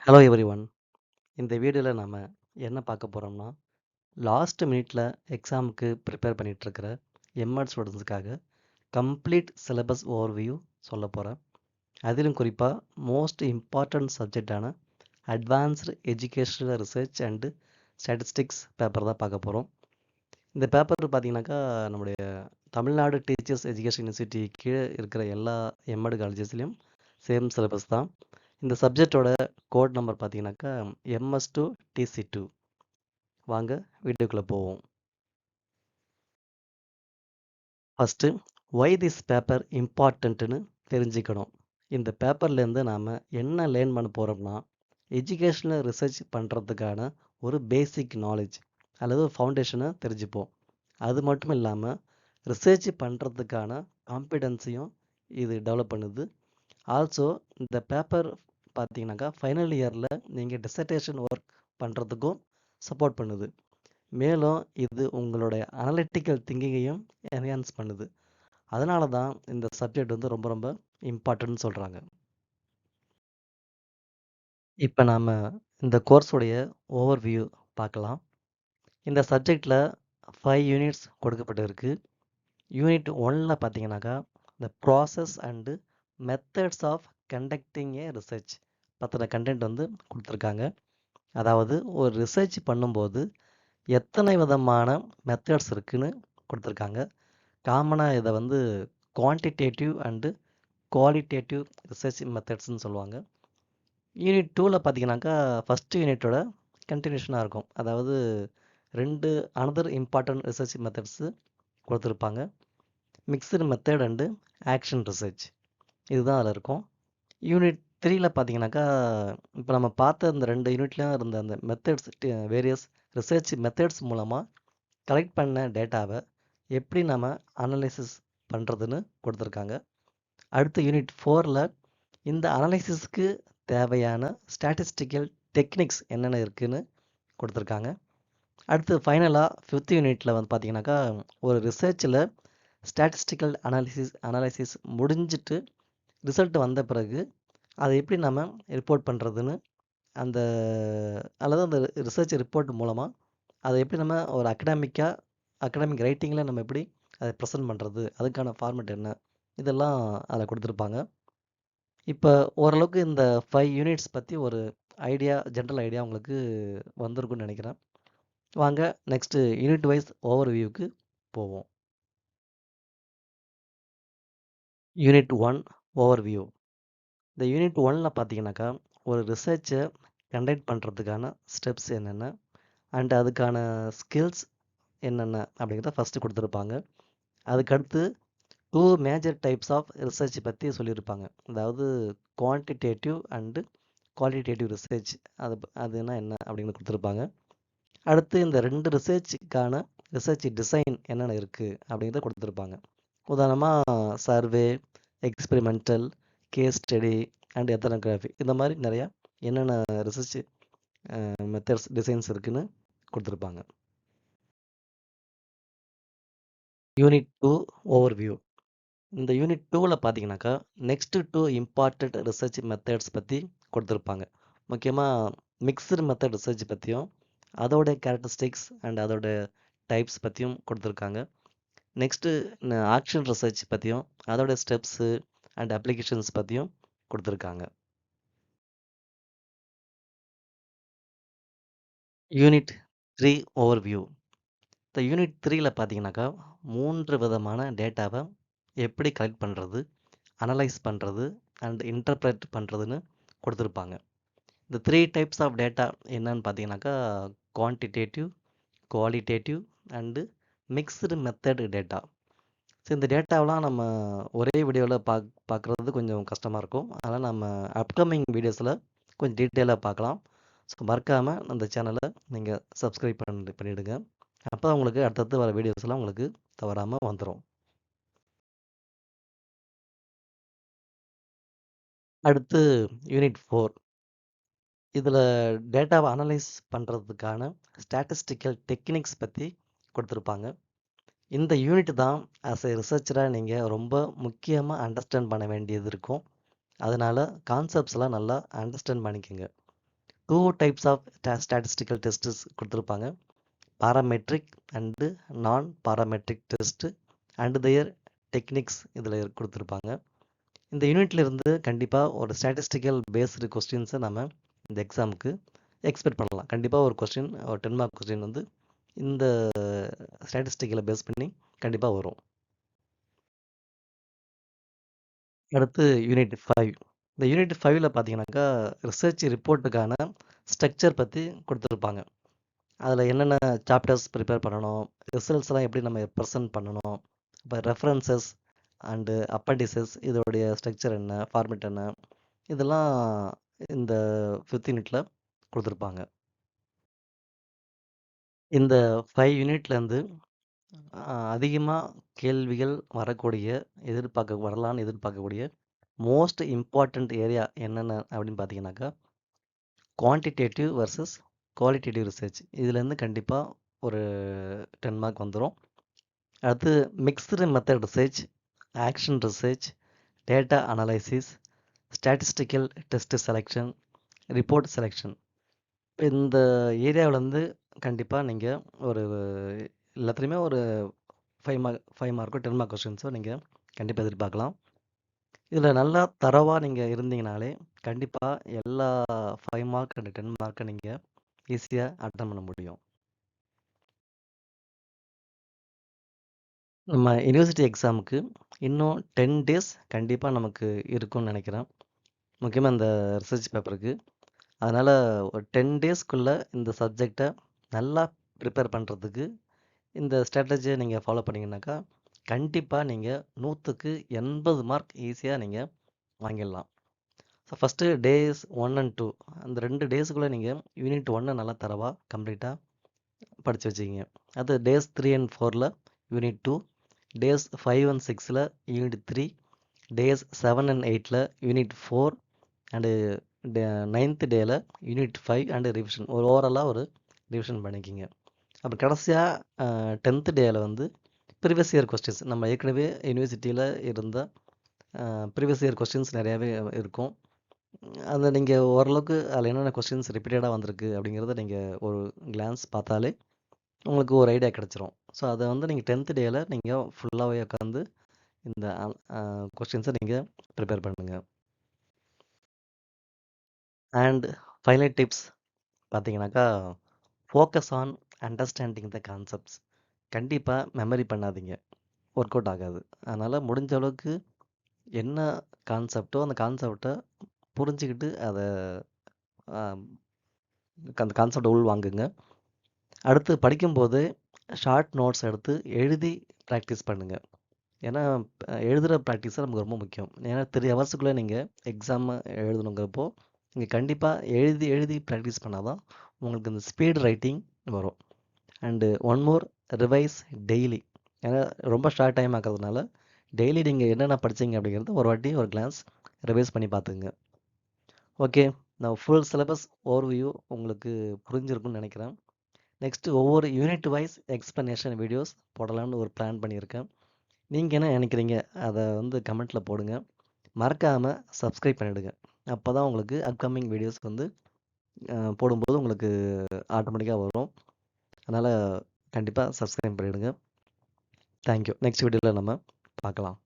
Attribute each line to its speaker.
Speaker 1: Hello everyone. இந்த வீடியோல நாம என்ன பார்க்க போறோம்னா, லாஸ்ட் மினிட்ல எக்ஸாமுக்கு ப்ரிப்பேர் பண்ணிட்டு இருக்கிற எம்.எட் ஸ்டூடண்ட்ஸ்க்காக கம்ப்ளீட் சிலபஸ் ஓவர்வியூ சொல்லப் போறேன். அதிலும் குறிப்பா மோஸ்ட் இம்பார்ட்டன்ட் சப்ஜெக்டான advanced educational research and statistics paper தான் பார்க்க போறோம். இந்த பேப்பர் பார்த்தீங்கன்னாக்கா, நம்முடைய தமிழ்நாடு டீச்சர்ஸ் எஜுகேஷன் யூனிவர்சிட்டி கீழே இருக்கிற எல்லா எம்.எட் காலேஜஸ்லையும் சேம் சிலபஸ் தான். இந்த சப்ஜெக்டோட கோட் நம்பர் பார்த்தீங்கன்னாக்கா MS2 TC2. வாங்க வீடியோக்குள்ள போவோம். ஃபஸ்ட்டு ஒய் திஸ் பேப்பர் இம்பார்ட்டன்ட்னு தெரிஞ்சுக்கணும். இந்த பேப்பர்லேருந்து நாம் என்ன லேர்ன் பண்ண போகிறோம்னா, எஜுகேஷனல் ரிசர்ச் பண்ணுறதுக்கான ஒரு பேசிக் நாலேஜ் அல்லது ஃபவுண்டேஷனை தெரிஞ்சுப்போம். அது மட்டும் இல்லாமல் ரிசர்ச் பண்ணுறதுக்கான காம்பிடன்ஸையும் இது டெவலப் பண்ணுது. ஆல்சோ இந்த பேப்பர் பார்த்தீங்கன்னாக்கா ஃபைனல் இயரில் நீங்கள் டிசர்டேஷன் ஒர்க் பண்ணுறதுக்கும் சப்போர்ட் பண்ணுது. மேலும் இது உங்களுடைய அனலிட்டிக்கல் திங்கிங்கையும் என்ஹான்ஸ் பண்ணுது. அதனால தான் இந்த சப்ஜெக்ட் வந்து ரொம்ப ரொம்ப இம்பார்ட்டன்ட்னு சொல்கிறாங்க. இப்போ நாம் இந்த கோர்ஸுடைய ஓவர்வியூ பார்க்கலாம். இந்த சப்ஜெக்டில் 5 யூனிட்ஸ் கொடுக்கப்பட்டிருக்கு. யூனிட் 1ல் பார்த்தீங்கன்னாக்கா the process and methods of conducting a research பற்றின கண்டென்ட் வந்து கொடுத்துருக்காங்க. அதாவது ஒரு ரிசர்ச் பண்ணும்போது எத்தனை விதமான மெத்தட்ஸ் இருக்குன்னு கொடுத்துருக்காங்க. காமனாக இதை வந்து குவான்டிடேட்டிவ் அண்டு குவாலிட்டேட்டிவ் ரிசர்ச் மெத்தட்ஸ்னு சொல்லுவாங்க. யூனிட் 2ல் பார்த்தீங்கன்னாக்கா ஃபஸ்ட்டு யூனிட்டோட கண்டினியூஷனாக இருக்கும். அதாவது 2 அனதர் இம்பார்ட்டன்ட் ரிசர்ச் மெத்தட்ஸு கொடுத்துருப்பாங்க. Mixed method and action research இதுதான் அதில் இருக்கும். யூனிட் 3ல் பார்த்தீங்கன்னாக்கா இப்போ நம்ம பார்த்த இந்த 2 யூனிட்லேயும் இருந்த அந்த மெத்தட்ஸ் வேரியஸ் ரிசர்ச் மெத்தட்ஸ் மூலமாக கலெக்ட் பண்ண டேட்டாவை எப்படி நம்ம அனலைசிஸ் பண்ணுறதுன்னு கொடுத்துருக்காங்க. அடுத்து யூனிட் 4ல் இந்த அனலைசிஸ்க்கு தேவையான ஸ்டாட்டிஸ்டிக்கல் டெக்னிக்ஸ் என்னென்ன இருக்குதுன்னு கொடுத்துருக்காங்க. அடுத்து ஃபைனலாக 5th யூனிட்டில் வந்து பார்த்தீங்கன்னாக்கா ஒரு ரிசர்ச்சில் ஸ்டாட்டிஸ்டிக்கல் அனலைசிஸ் முடிஞ்சிட்டு ரிசல்ட் வந்த பிறகு அதை எப்படி நம்ம ரிப்போர்ட் பண்ணுறதுன்னு அந்த ரிசர்ச் ரிப்போர்ட் மூலமாக அதை எப்படி நம்ம ஒரு அகடாமிக் ரைட்டிங்கில் நம்ம எப்படி அதை ப்ரெசென்ட் பண்ணுறது, அதுக்கான ஃபார்மேட் என்ன, இதெல்லாம் அதில் கொடுத்துருப்பாங்க. இப்போ ஓரளவுக்கு இந்த 5 யூனிட்ஸ் பற்றி ஒரு ஜென்ரல் ஐடியா உங்களுக்கு வந்திருக்குன்னு நினைக்கிறேன். வாங்க நெக்ஸ்ட்டு யூனிட் வைஸ் ஓவர்வியூக்கு போவோம். Unit 1 overview. இந்த யூனிட் 1ல் பார்த்தீங்கன்னாக்கா ஒரு ரிசர்ச்சை கண்டக்ட் பண்ணுறதுக்கான ஸ்டெப்ஸ் என்னென்ன அண்ட் அதுக்கான ஸ்கில்ஸ் என்னென்ன அப்படிங்கிறத ஃபஸ்ட்டு கொடுத்துருப்பாங்க. அதுக்கடுத்து 2 மேஜர் டைப்ஸ் ஆஃப் ரிசர்ச் பற்றி சொல்லியிருப்பாங்க. அதாவது குவான்டிடேட்டிவ் அண்டு குவாலிட்டேட்டிவ் ரிசர்ச் அதுனா என்ன அப்படிங்கிறது கொடுத்துருப்பாங்க. அடுத்து இந்த 2 ரிசர்ச்சுக்கான ரிசர்ச் டிசைன் என்னென்ன இருக்குது அப்படிங்கிறத கொடுத்துருப்பாங்க. உதாரணமாக survey, experimental, case study and ethnography இந்த மாதிரி நிறையா என்னென்ன ரிசர்ச் மெத்தட்ஸ் டிசைன்ஸ் இருக்குன்னு கொடுத்துருப்பாங்க. Unit 2 overview. இந்த யூனிட் 2ல் பார்த்தீங்கன்னாக்கா நெக்ஸ்ட்டு 2 இம்பார்ட்டன்ட் ரிசர்ச் மெத்தட்ஸ் பற்றி கொடுத்துருப்பாங்க. முக்கியமாக மிக்ஸ்டு மெத்தட் ரிசர்ச் பற்றியும் அதோட கேரக்டரிஸ்டிக்ஸ் அண்ட் அதோட டைப்ஸ் பற்றியும் கொடுத்துருக்காங்க. நெக்ஸ்ட்டு ஆக்ஷன் ரிசர்ச் பற்றியும் அதோட ஸ்டெப்ஸு அண்ட் அப்ளிகேஷன்ஸ் பற்றியும் கொடுத்துருக்காங்க. Unit 3 overview. இந்த யூனிட் 3ல் பார்த்தீங்கன்னாக்கா 3 விதமான டேட்டாவை எப்படி கலெக்ட் பண்ணுறது, அனலைஸ் பண்ணுறது அண்ட் இன்டர்பிரட் பண்ணுறதுன்னு கொடுத்துருப்பாங்க. இந்த 3 டைப்ஸ் ஆஃப் டேட்டா என்னன்னு பார்த்தீங்கன்னாக்கா quantitative, qualitative and mixed method data. So இந்த டேட்டாவெலாம் நம்ம ஒரே வீடியோவில் பார்க்குறது கொஞ்சம் கஷ்டமாக இருக்கும். அதனால் நம்ம அப்கமிங் வீடியோஸில் கொஞ்சம் டீட்டெயிலாக பார்க்கலாம். ஸோ மறக்காமல் அந்த சேனலை நீங்கள் சப்ஸ்கிரைப் பண்ணிவிடுங்க. அப்போ தான் உங்களுக்கு அடுத்தடுத்து வர வீடியோஸ்லாம் உங்களுக்கு தவறாமல் வந்துடும். அடுத்து யூனிட் 4. இதில் டேட்டாவை அனலைஸ் பண்ணுறதுக்கான ஸ்டாட்டிஸ்டிக்கல் டெக்னிக்ஸ் பற்றி கொடுத்துருப்பாங்க. இந்த யூனிட் தான் ஆஸ் எ ரிசர்ச்சராக நீங்கள் ரொம்ப முக்கியமாக அண்டர்ஸ்டாண்ட் பண்ண வேண்டியது இருக்கும். அதனால் கான்செப்ட்ஸ்லாம் நல்லா அண்டர்ஸ்டாண்ட் பண்ணிக்கோங்க. 2 டைப்ஸ் ஆஃப் ஸ்டாட்டிஸ்டிக்கல் டெஸ்ட்ஸ் கொடுத்துருப்பாங்க. பாராமெட்ரிக் அண்டு நான் parametric test and their techniques இதில் கொடுத்துருப்பாங்க. இந்த யூனிட்ல இருந்து கண்டிப்பாக ஒரு ஸ்டாட்டிஸ்டிக்கல் பேஸ்டு கொஸ்டின்ஸை நம்ம இந்த எக்ஸாமுக்கு எக்ஸ்பெக்ட் பண்ணலாம். கண்டிப்பாக ஒரு கொஸ்டின், ஒரு 10 மார்க் கொஸ்டின் வந்து இந்த ஸ்டாட்டிஸ்டிக்கலை பேஸ் பண்ணி கண்டிப்பாக வரும். அடுத்து யூனிட் 5. இந்த யூனிட் 5ல பார்த்தீங்கன்னாக்கா ரிசர்ச் ரிப்போர்ட்டுக்கான ஸ்ட்ரக்சர் பற்றி கொடுத்துருப்பாங்க. அதில் என்னென்ன சாப்டர்ஸ் ப்ரிப்பேர் பண்ணணும், ரிசல்ட்ஸ்லாம் எப்படி நம்ம ப்ரெசென்ட் பண்ணணும், இப்போ ரெஃபரன்சஸ் அண்டு அப்பண்டிசஸ் இதோடைய ஸ்ட்ரக்சர் என்ன, ஃபார்மேட் என்ன, இதெல்லாம் இந்த 5th யூனிட்டில் கொடுத்துருப்பாங்க. இந்த 5 யூனிட்லேருந்து அதிகமாக கேள்விகள் வரலான்னு எதிர்பார்க்கக்கூடிய மோஸ்ட் இம்பார்ட்டண்ட் ஏரியா என்னென்ன அப்படின்னு பார்த்தீங்கன்னாக்கா குவான்டிடேட்டிவ் வர்சஸ் குவாலிட்டேட்டிவ் ரிசர்ச். இதுலேருந்து கண்டிப்பாக ஒரு 10 மார்க் வந்துடும். அடுத்து mixed method research, action research, data analysis, statistical test selection, report selection. இந்த ஏரியாவிலேருந்து கண்டிப்பாக நீங்கள் ஒரு எல்லாத்துலேயுமே ஒரு 5 மார்க்கோ 10 மார்க் கொஸ்டின்ஸோ நீங்கள் கண்டிப்பாக எதிர்பார்க்கலாம். இதில் நல்லா தரவாக நீங்கள் இருந்தீங்கனாலே கண்டிப்பாக எல்லா 5 மார்க் அண்ட் 10 மார்க்கை நீங்கள் ஈஸியாக அட்டன் பண்ண முடியும். நம்ம யூனிவர்சிட்டி எக்ஸாமுக்கு இன்னும் 10 டேஸ் கண்டிப்பாக நமக்கு இருக்கும்னு நினைக்கிறேன். முக்கியமாக இந்த ரிசர்ச் பேப்பருக்கு. அதனால் ஒரு 10 டேஸ்க்குள்ளே இந்த சப்ஜெக்டை நல்லா ப்ரிப்பேர் பண்ணுறதுக்கு இந்த ஸ்ட்ராட்டஜியை நீங்கள் ஃபாலோ பண்ணிங்கனாக்கா கண்டிப்பாக நீங்கள் 100க்கு 80 மார்க் ஈஸியாக நீங்கள் வாங்கிடலாம். ஸோ ஃபஸ்ட்டு டேஸ் 1 அண்ட் 2 அந்த 2 டேஸுக்குள்ளே நீங்கள் யூனிட் 1 நல்லா தரவாக கம்ப்ளீட்டாக படித்து வச்சுக்கிங்க. அது டேஸ் 3 அண்ட் 4ல் யூனிட் 2, டேஸ் 5 அண்ட் 6ல் யூனிட் 3, டேஸ் 7 அண்ட் 8ல் யூனிட் 4 அண்டு 9th டேயில் யூனிட் 5 அண்டு ரிவிஷன். ஒரு ஓவராலாக ஒரு ரிவிஷன் பண்ணிக்கிங்க. அப்புறம் கடைசியாக 10th டேயில் வந்து ப்ரீவியஸ் இயர் கொஸ்டின்ஸ் நம்ம ஏற்கனவே யூனிவர்சிட்டியில் இருந்த ப்ரீவியஸ் இயர் கொஸ்டின்ஸ் நிறையாவே இருக்கும். அதை நீங்கள் ஓரளவுக்கு அதில் என்னென்ன கொஸ்டின்ஸ் ரிப்பீட்டடாக வந்திருக்கு அப்படிங்கிறத நீங்கள் ஒரு கிளான்ஸ் பார்த்தாலே உங்களுக்கு ஒரு ஐடியா கிடச்சிரும். ஸோ அதை வந்து நீங்கள் 10th டேயில் நீங்கள் ஃபுல்லாகவே உட்காந்து இந்த கொஸ்டின்ஸை நீங்கள் ப்ரிப்பேர் பண்ணுங்கள். அண்ட் ஃபைனல் டிப்ஸ் பார்த்தீங்கன்னாக்கா focus on understanding the concepts. கண்டிப்பாக மெமரி பண்ணாதீங்க, ஒர்க் அவுட் ஆகாது. அதனால் முடிஞ்ச அளவுக்கு என்ன கான்செப்டோ அந்த கான்செப்டை புரிஞ்சுக்கிட்டு அதை அந்த கான்செப்டை உள் வாங்குங்க. அடுத்து படிக்கும்போது ஷார்ட் நோட்ஸ் எடுத்து எழுதி ப்ராக்டிஸ் பண்ணுங்கள். ஏன்னா எழுதுகிற ப்ராக்டிஸ் நமக்கு ரொம்ப முக்கியம். ஏன்னா 3 ஹவர்ஸுக்குள்ளே நீங்கள் எக்ஸாம் எழுதணுங்கிறப்போ நீங்கள் கண்டிப்பாக எழுதி எழுதி ப்ராக்டிஸ் பண்ணால் தான் உங்களுக்கு இந்த ஸ்பீட் ரைட்டிங் வரும். And one more, revise daily. ஏன்னா ரொம்ப ஷார்ட் டைம் ஆக்கிறதுனால டெய்லி நீங்கள் என்னென்ன படிச்சீங்க அப்படிங்கிறது ஒரு வாட்டி ஒரு கிளான்ஸ் ரிவைஸ் பண்ணி பார்த்துங்க. ஓகே, நான் ஃபுல் சிலபஸ் ஓவர்வியூ உங்களுக்கு புரிஞ்சிருக்குன்னு நினைக்கிறேன். நெக்ஸ்ட்டு ஒவ்வொரு யூனிட் வைஸ் எக்ஸ்ப்ளனேஷன் வீடியோஸ் போடலாம்னு ஒரு பிளான் பண்ணியிருக்கேன். நீங்கள் என்ன நினைக்கிறீங்க அதை வந்து கமெண்ட்டில் போடுங்க. மறக்காமல் சப்ஸ்கிரைப் பண்ணிவிடுங்க. அப்போ தான் உங்களுக்கு அப்கமிங் வீடியோஸ் வந்து போடும்போது உங்களுக்கு ஆட்டோமேட்டிக்காக வரும். அதனால் கண்டிப்பாக சப்ஸ்கிரைப் பண்ணிவிடுங்க. தேங்க்யூ. நெக்ஸ்ட் வீடியோவில் நம்ம பார்க்கலாம்.